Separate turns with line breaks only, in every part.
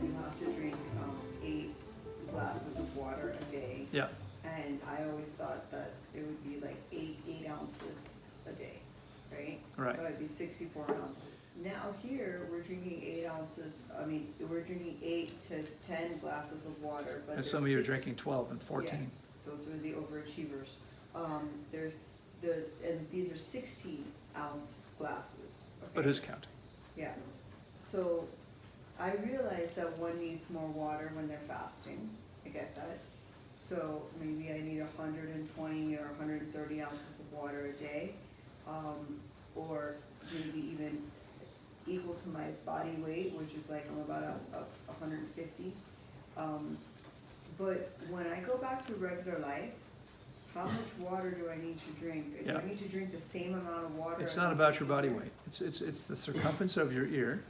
you have to drink 8 glasses of water a day.
Yeah.
And I always thought that it would be like 8 ounces a day, right?
Right.
So it'd be 64 ounces. Now here, we're drinking 8 ounces, we're drinking 8 to 10 glasses of water, but
And some of you are drinking 12 and 14.
Yeah, those are the overachievers. And these are 16-ounce glasses. Okay?
But who's counting?
Yeah. So I realize that one needs more water when they're fasting. I get that. So maybe I need 120 or 130 ounces of water a day, or maybe even equal to my body weight, which is like I'm about 150. But when I go back to regular life, how much water do I need to drink? Do I need to drink the same amount of water?
It's not about your body weight. It's the circumference of your ear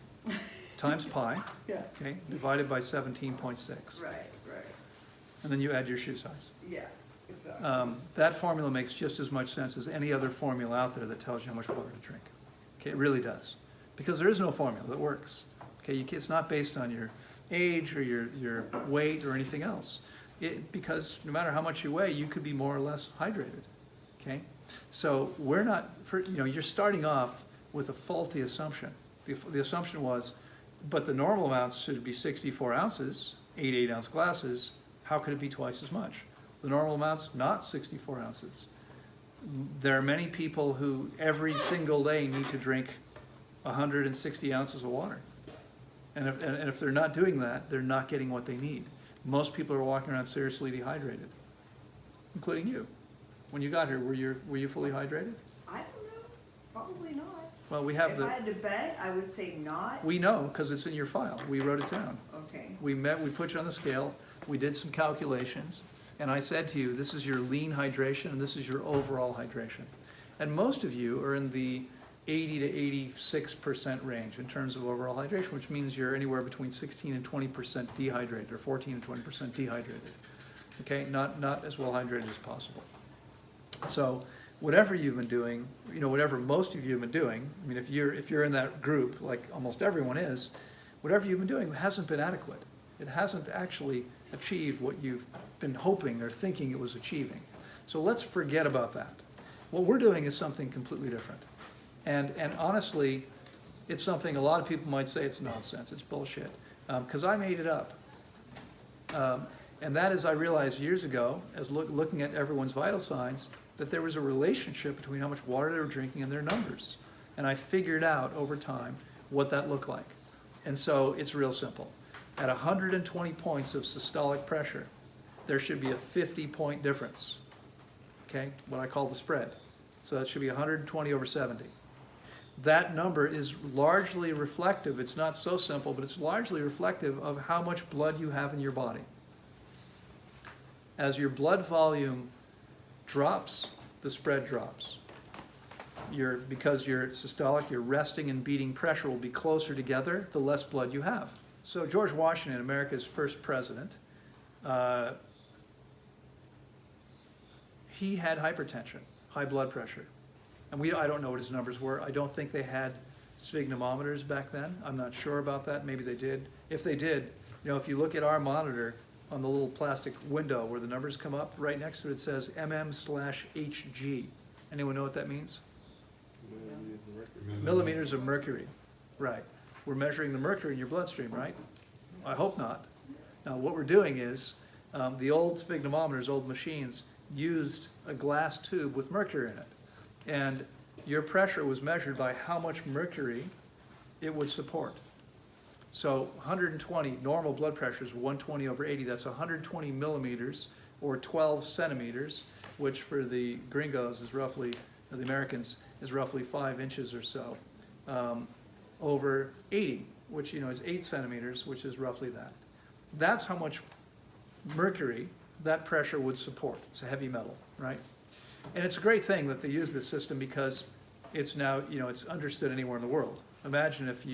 times pi,
Yeah.
okay, divided by 17.6.
Right.
And then you add your shoe size.
Yeah, exactly.
That formula makes just as much sense as any other formula out there that tells you how much water to drink. Okay, it really does. Because there is no formula that works. Okay, it's not based on your age or your weight or anything else. Because no matter how much you weigh, you could be more or less hydrated. Okay, so we're not, you're starting off with a faulty assumption. The assumption was, but the normal amounts should be 64 ounces, 8 8-ounce glasses. How could it be twice as much? The normal amount's not 64 ounces. There are many people who every single day need to drink 160 ounces of water. And if they're not doing that, they're not getting what they need. Most people are walking around seriously dehydrated, including you. When you got here, were you fully hydrated?
I don't know. Probably not.
Well, we have
if I had to bet, I would say not.
We know, because it's in your file. We wrote it down.
Okay.
We put you on the scale, we did some calculations, and I said to you, this is your lean hydration and this is your overall hydration. And most of you are in the 80 to 86% range in terms of overall hydration, which means you're anywhere between 16 and 20% dehydrated, or 14 and 20% dehydrated. Okay, not as well hydrated as possible. So whatever you've been doing, whatever most of you have been doing, I mean, if you're in that group, like almost everyone is, whatever you've been doing hasn't been adequate. It hasn't actually achieved what you've been hoping or thinking it was achieving. So let's forget about that. What we're doing is something completely different. And honestly, it's something a lot of people might say it's nonsense, it's bullshit, because I made it up. And that is, I realized years ago, as looking at everyone's vital signs, that there was a relationship between how much water they were drinking and their numbers. And I figured out over time what that looked like. And so it's real simple. At 120 points of systolic pressure, there should be a 50-point difference, okay, what I call the spread. So that should be 120 over 70. That number is largely reflective, it's not so simple, but it's largely reflective of how much blood you have in your body. As your blood volume drops, the spread drops. Because you're systolic, your resting and beating pressure will be closer together, the less blood you have. So George Washington, America's first president, he had hypertension, high blood pressure. And I don't know what his numbers were. I don't think they had sphygmometers back then. I'm not sure about that. Maybe they did. If they did, if you look at our monitor on the little plastic window where the numbers come up, right next to it, it says mm/Hg. Anyone know what that means? Millimeters of mercury. Right. We're measuring the mercury in your bloodstream, right? I hope not. Now, what we're doing is, the old sphygmometers, old machines, used a glass tube with mercury in it. And your pressure was measured by how much mercury it would support. So 120, normal blood pressure is 120 over 80. That's 120 millimeters, or 12 centimeters, which for the gringos is roughly, the Americans, is roughly 5 inches or so. Over 80, which is 8 centimeters, which is roughly that. That's how much mercury that pressure would support. It's a heavy metal, right? And it's a great thing that they use this system because it's now, it's understood anywhere in the world. Imagine if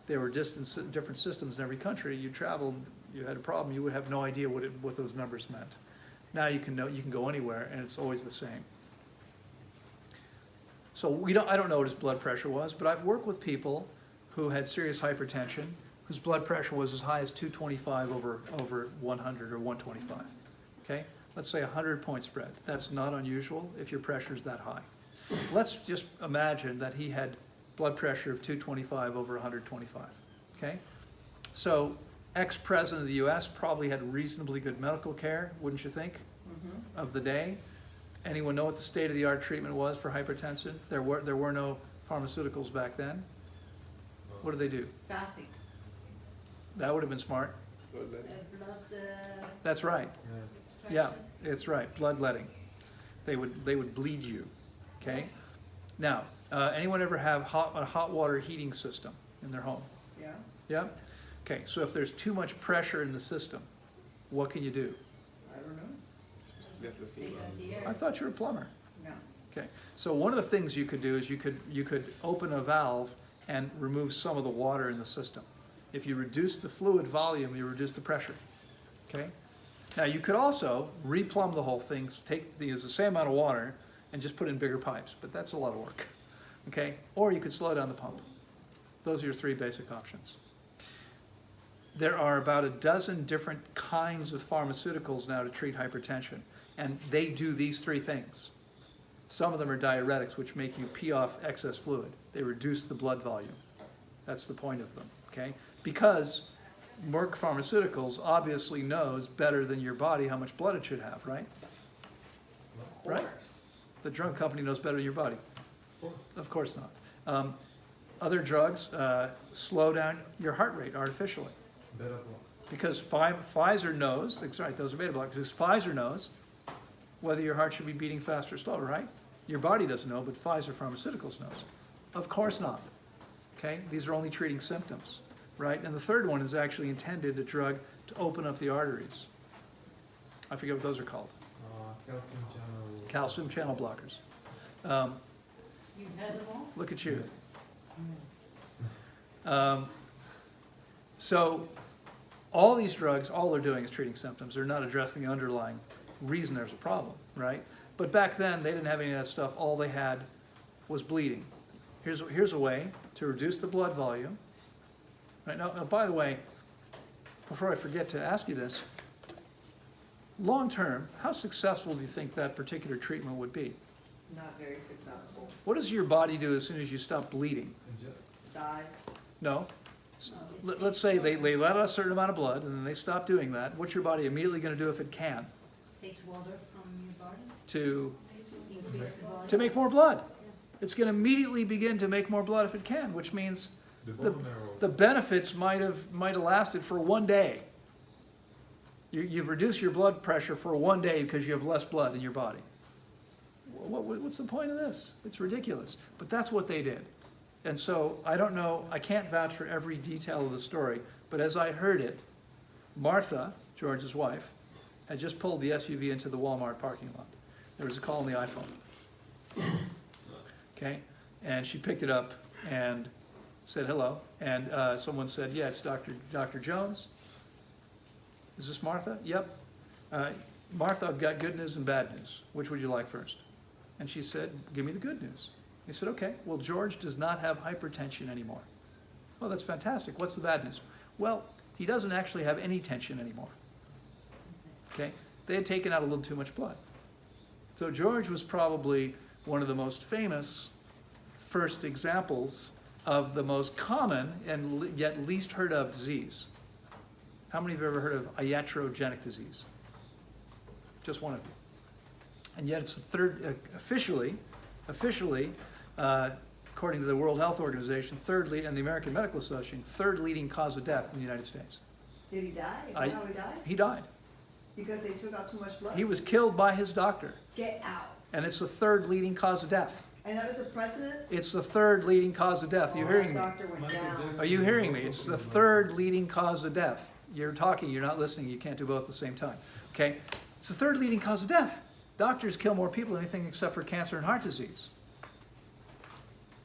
there were different systems in every country, you traveled, you had a problem, you would have no idea what those numbers meant. Now you can go anywhere and it's always the same. So I don't know what his blood pressure was, but I've worked with people who had serious hypertension, whose blood pressure was as high as 225 over 100 or 125, okay? Let's say a 100-point spread. That's not unusual if your pressure is that high. Let's just imagine that he had blood pressure of 225 over 125, okay? So, ex-president of the US probably had reasonably good medical care, wouldn't you think, of the day? Anyone know what the state-of-the-art treatment was for hypertension? There were no pharmaceuticals back then. What did they do?
Fasting.
That would have been smart.
Blood.
That's right. Yeah, it's right. Bloodletting. They would bleed you. Okay. Now, anyone ever have a hot water heating system in their home?
Yeah,
Yeah. Okay. So if there's too much pressure in the system, what can you do?
I don't know,
Take out the air.
I thought you were a plumber.
no.
Okay. So one of the things you could do is you could open a valve and remove some of the water in the system. If you reduce the fluid volume, you reduce the pressure. Okay. Now you could also replumb the whole thing, use the same amount of water and just put in bigger pipes, but that's a lot of work. Okay. Or you could slow down the pump. Those are your three basic options. There are about a dozen different kinds of pharmaceuticals now to treat hypertension, and they do these three things. Some of them are diuretics, which make you pee off excess fluid. They reduce the blood volume. That's the point of them, okay? Because Merck Pharmaceuticals obviously knows better than your body how much blood it should have, right? Right? The drug company knows better than your body. Of course not. Other drugs slow down your heart rate artificially. Because Pfizer knows, that's right, those are beta blockers, because Pfizer knows whether your heart should be beating faster or slower, right? Your body doesn't know, but Pfizer Pharmaceuticals knows. Of course not. Okay? These are only treating symptoms, right? And the third one is actually intended, a drug to open up the arteries. I forget what those are called. Calcium channel blockers.
You've had them all?
Look at you. So all these drugs, all they're doing is treating symptoms. They're not addressing the underlying reason there's a problem, right? But back then, they didn't have any of that stuff. All they had was bleeding. Here's a way to reduce the blood volume. Right now, by the way, before I forget to ask you this, long term, how successful do you think that particular treatment would be?
Not very successful.
What does your body do as soon as you stop bleeding?
Dies.
No. Let's say they let out a certain amount of blood and then they stop doing that. What's your body immediately going to do if it can?
Takes water from your body
To
increase the volume.
to make more blood. It's going to immediately begin to make more blood if it can, which means the benefits might have lasted for one day. You've reduced your blood pressure for one day because you have less blood in your body. What's the point of this? It's ridiculous. But that's what they did. And so I don't know, I can't vouch for every detail of the story, but as I heard it, Martha, George's wife, had just pulled the SUV into the Walmart parking lot. There was a call on the iPhone. Okay? And she picked it up and said hello. And someone said, yeah, it's Dr. Jones. Is this Martha? Yep. Martha, I've got good news and bad news. Which would you like first? And she said, give me the good news. He said, okay, well, George does not have hypertension anymore. Oh, that's fantastic. What's the bad news? Well, he doesn't actually have any tension anymore. Okay? They had taken out a little too much blood. So George was probably one of the most famous first examples of the most common and yet least heard of disease. How many of you have ever heard of iatrogenic disease? Just one of you. And yet it's the third, officially, according to the World Health Organization, and the American Medical Association, third leading cause of death in the United States.
Did he die? Is that how he died?
He died.
Because they took out too much blood?
He was killed by his doctor.
Get out.
And it's the third leading cause of death.
And that was a precedent?
It's the third leading cause of death. You're hearing me?
That doctor went down.
Are you hearing me? It's the third leading cause of death. You're talking, you're not listening, you can't do both at the same time. Okay? It's the third leading cause of death. Doctors kill more people than anything except for cancer and heart disease.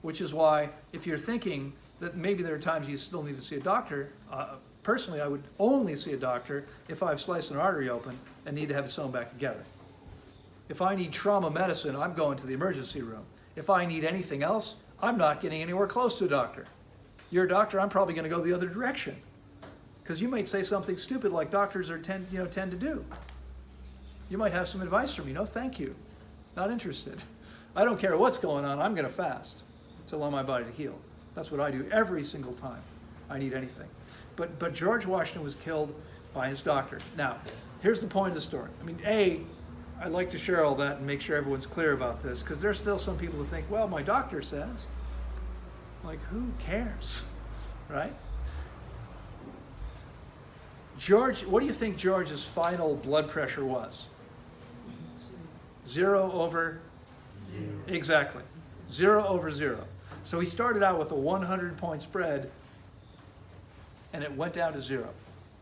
Which is why, if you're thinking that maybe there are times you still need to see a doctor, personally I would only see a doctor if I've sliced an artery open and need to have it sewn back together. If I need trauma medicine, I'm going to the emergency room. If I need anything else, I'm not getting anywhere close to a doctor. You're a doctor, I'm probably going to go the other direction. Because you might say something stupid like doctors tend to do. You might have some advice for me. No, thank you. Not interested. I don't care what's going on. I'm going to fast to allow my body to heal. That's what I do every single time I need anything. But George Washington was killed by his doctor. Now, here's the point of the story. I mean, I'd like to share all that and make sure everyone's clear about this, because there's still some people who think, well, my doctor says. Like, who cares, right? George, what do you think George's final blood pressure was? 0 over? 0. Exactly. 0 over 0. So he started out with a 100-point spread, and it went down to 0.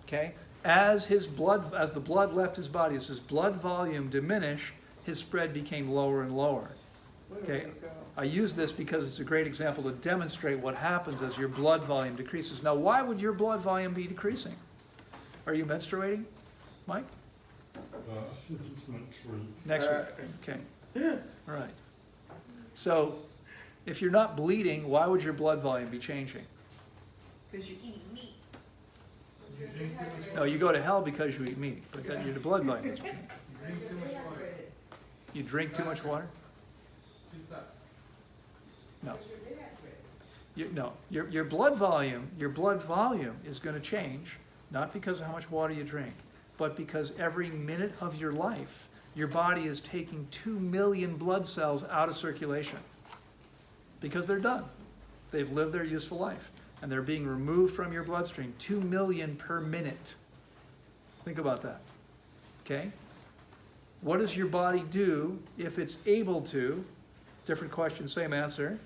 Okay? As the blood left his body, as his blood volume diminished, his spread became lower and lower. Okay? I use this because it's a great example to demonstrate what happens as your blood volume decreases. Now, why would your blood volume be decreasing? Are you menstruating, Mike?
I think it's next week.
Next week. Okay. All right. So, if you're not bleeding, why would your blood volume be changing?
Because you're eating meat.
No, you go to hell because you eat meat, but then your blood volume doesn't change. You drink too much water? No. Your blood volume is going to change, not because of how much water you drink, but because every minute of your life, your body is taking 2 million blood cells out of circulation. Because they're done. They've lived their useful life. And they're being removed from your bloodstream. 2 million per minute. Think about that. Okay? What does your body do if it's able to? Different question, same answer.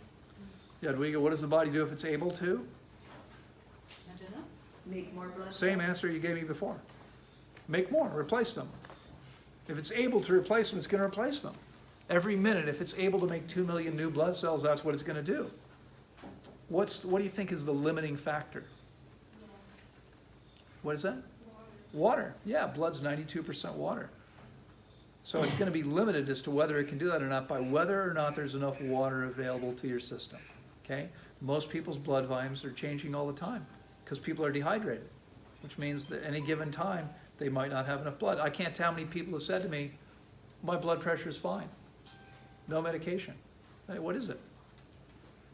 Jadwiga, what does the body do if it's able to?
I don't know.
Make more blood
Same
cells.
answer you gave me before. Make more, replace them. If it's able to replace them, it's going to replace them. Every minute, if it's able to make 2 million new blood cells, that's what it's going to do. What do you think is the limiting factor? What is that? Water. Yeah, blood's 92% water. So it's going to be limited as to whether it can do that or not by whether or not there's enough water available to your system. Okay? Most people's blood volumes are changing all the time because people are dehydrated, which means that at any given time, they might not have enough blood. I can't tell how many people have said to me, my blood pressure is fine. No medication. Hey, what is it?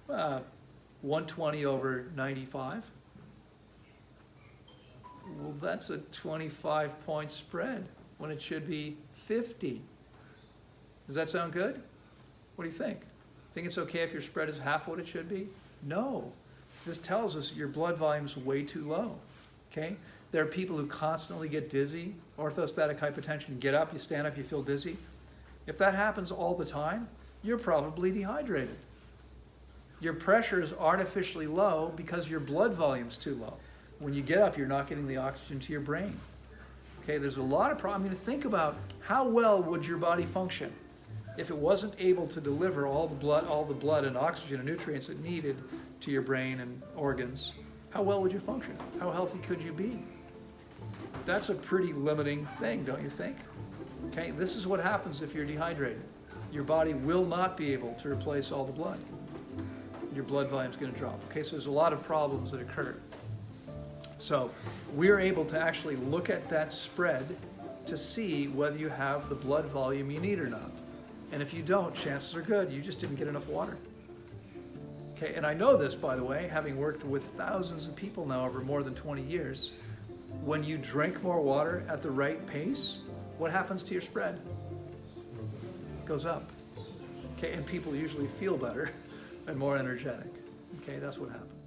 120 over 95. Well, that's a 25-point spread when it should be 50. Does that sound good? What do you think? Think it's okay if your spread is half what it should be? No. This tells us your blood volume is way too low. Okay? There are people who constantly get dizzy, orthostatic hypotension. You get up, you stand up, you feel dizzy. If that happens all the time, you're probably dehydrated. Your pressure is artificially low because your blood volume's too low. When you get up, you're not getting the oxygen to your brain. Okay, there's a lot of problems. I mean, think about how well would your body function if it wasn't able to deliver all the blood and oxygen and nutrients it needed to your brain and organs. How well would you function? How healthy could you be? That's a pretty limiting thing, don't you think? Okay, this is what happens if you're dehydrated. Your body will not be able to replace all the blood. Your blood volume is going to drop. Okay, so there's a lot of problems that occur. So we're able to actually look at that spread to see whether you have the blood volume you need or not. And if you don't, chances are good you just didn't get enough water. Okay, and I know this, by the way, having worked with thousands of people now over more than 20 years. When you drink more water at the right pace, what happens to your spread? It goes up. Okay, and people usually feel better and more energetic. Okay, that's what happens.